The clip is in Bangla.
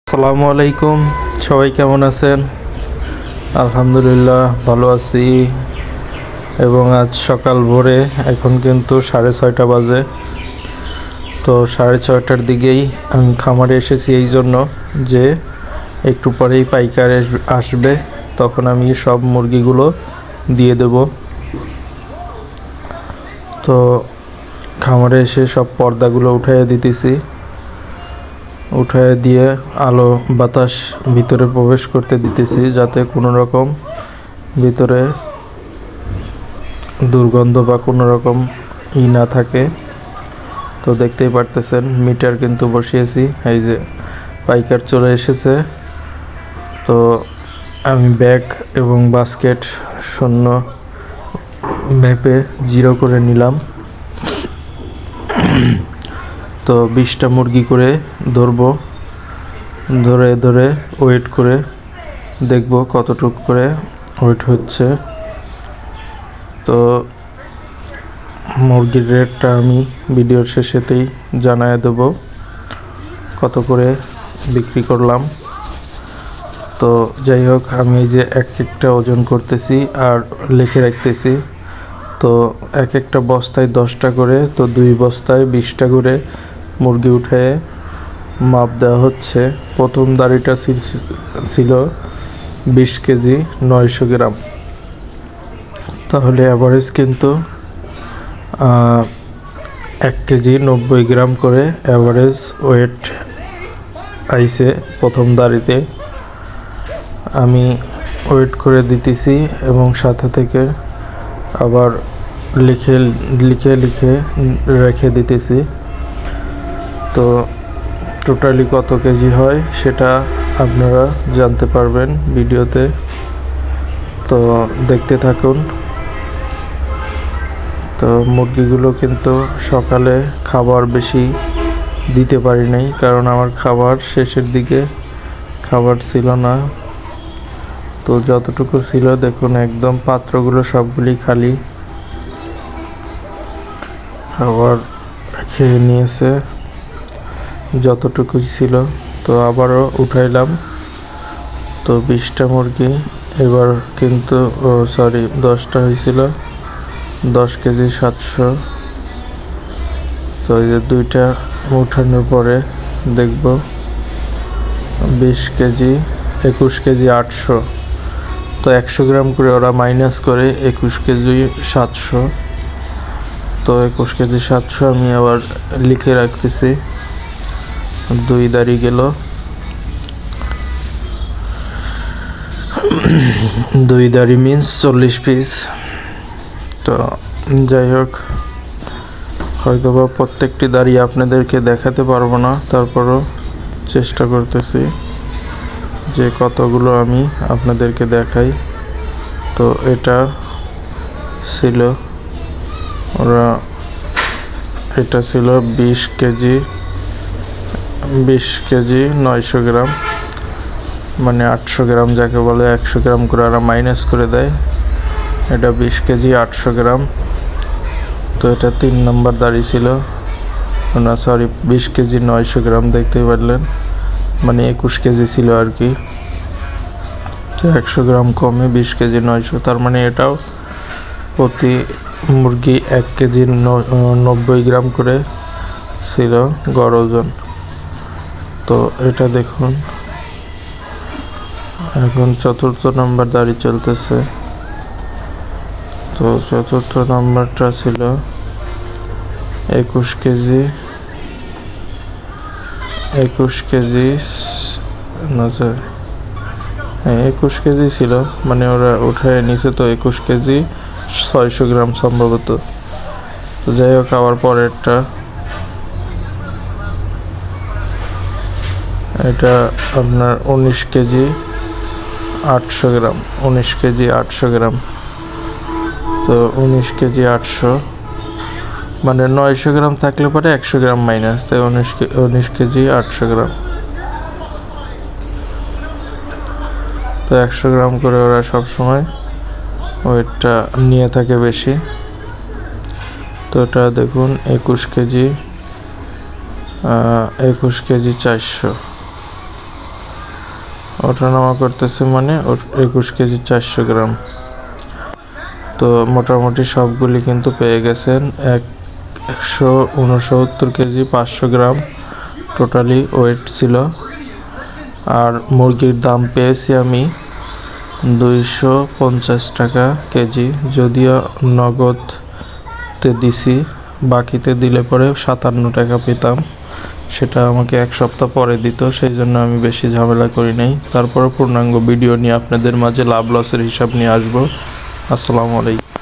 আসসালামু আলাইকুম। সবাই কেমন আছেন? আলহামদুলিল্লাহ ভালো আছি। এবং আজ সকাল ভোরে এখন কিন্তু 6:30 বাজে। তো 6:30টার দিকেই আমি খামারে এসেছি এই জন্য যে একটু পরেই পাইকার আসবে, তখন আমি সব মুরগিগুলো দিয়ে দেব। তো খামারে এসে সব পর্দাগুলো উঠাইয়ে দিতেছি, উঠায় দিয়ে আলো বাতাস ভিতরে প্রবেশ করতে দিতেছি যাতে কোনো রকম ভিতরে দুর্গন্ধ বা কোনো রকম না থাকে। তো দেখতেই পারতেছেন মিটার কিন্তু বসিয়েছি, এই যে পাইকার চলে এসেছে। তো আমি ব্যাগ এবং বাস্কেট শূন্য ম্যাপে 0 করে নিলাম। তো 20টা মুরগি করে ধরবো, ধরে ধরে ওয়েট করে দেখব কতটুকু করে ওয়েট হচ্ছে। তো মুরগির রেটটা আমি ভিডিওর শেষেতেই জানায় দেব কত করে বিক্রি করলাম। তো যাই হোক, আমি এই যে একটা ওজন করতেছি আর লিখে রাখতেছি। তো একটা বস্তায় 10টা করে, তো 2 বস্তায় 20টা করে মুরগি উঠে মাপ দেওয়া হচ্ছে। প্রথম দাড়িটা ছিল 20 কেজি 900 গ্রাম, তাহলে অ্যাভারেজ কিন্তু 1 কেজি 90 গ্রাম করে অ্যাভারেজ ওয়েট আইছে প্রথম দাড়িতে। আমি ওয়েট করে দিতেছি এবং সাথে থেকে আবার লিখে লিখে লিখে রেখে দিতেছি। তো টোটালি কত কেজি হয় সেটা আপনারা জানতে পারবেন ভিডিওতে, তো দেখতে থাকুন। তো মুরগিগুলো কিন্তু সকালে খাবার বেশি দিতে পারি নাই, কারণ আমার খাবার শেষের দিকে খাবার ছিল না। তো যতটুকু ছিল দেখুন, একদম পাত্রগুলো সবগুলি খালি, খাবার খেয়ে নিয়েছে যতটুকু ছিল। তো আবারও উঠাইলাম। তো 20টা মুরগি এবার কিন্তু 10টা হয়েছিল 10 কেজি 700। তো এই যে 2টা উঠানোর পরে দেখব 20 কেজি 21 কেজি 800। তো 100 গ্রাম করে ওরা মাইনাস করে 21 কেজি 700। তো 21 কেজি 700 আমি আবার লিখে রাখতেছি। 2 দাঁড়ি গেল, 2 দাঁড়ি মিন্স 40 পিস। তো যাই হোক, হয়তোবা প্রত্যেকটি দাড়ি আপনাদেরকে দেখাতে পারবো না, তারপরও চেষ্টা করতেছি যে কতগুলো আমি আপনাদেরকে দেখাই। তো এটা ছিল এটা ছিল 20 কেজি 900 গ্রাম, মানে 800 গ্রাম যাকে বলে, 100 গ্রাম করে ওরা মাইনাস করে দেয়। এটা 20 কেজি 800 গ্রাম। তো এটা 3 নম্বর দাড়ি ছিল, না 20 কেজি 900 গ্রাম, দেখতেই পারলেন, মানে 21 কেজি ছিল আর কি। তো 100 গ্রাম কমে 20 কেজি 900, তার মানে এটাও প্রতি মুরগি 1 কেজি 90 গ্রাম করে ছিল গড় ওজন। তো এটা দেখুন, এখন 4র্থ নম্বর দাড়ি চলতেছে। তো 4র্থ নম্বরটা ছিল 21 কেজি না স্যার, 21 কেজি ছিল, মানে ওরা উঠায় নিছে। তো 21 কেজি 600 গ্রাম সম্ভবত। তো যাই হোক, আবার পরেরটা এটা আপনার 19 কেজি 800 গ্রাম, 19 কেজি 800 গ্রাম। তো 19 কেজি 800, মানে 900 গ্রাম থাকলে পরে 100 গ্রাম মাইনাস, তাই 19 কেজি 800 গ্রাম। তো 100 গ্রাম করে ওরা সবসময় ওয়েটটা নিয়ে থাকে বেশি। তো এটা দেখুন 21 কেজি 400। ওঠানামা করতেছে মানে 21 কেজি 400 গ্রাম। তো মোটামুটি সবগুলি কিন্তু পেয়ে গেছেন। 169 কেজি 500 গ্রাম টোটালি ওয়েট ছিল। আর মুরগির দাম পেয়েছি আমি 250 টাকা কেজি, যদিও নগদতে দিছি, বাকিতে দিলে পরে 57 টাকা পেতাম। সেটা আমাকে 1 সপ্তাহ পরে দিত, সেই জন্য আমি বেশি ঝামেলা করি নাই। তারপরে পূর্ণাঙ্গ ভিডিও নিয়ে আপনাদের মাঝে লাভ লসের হিসাব নিয়ে আসবো। আসসালামু আলাইকুম।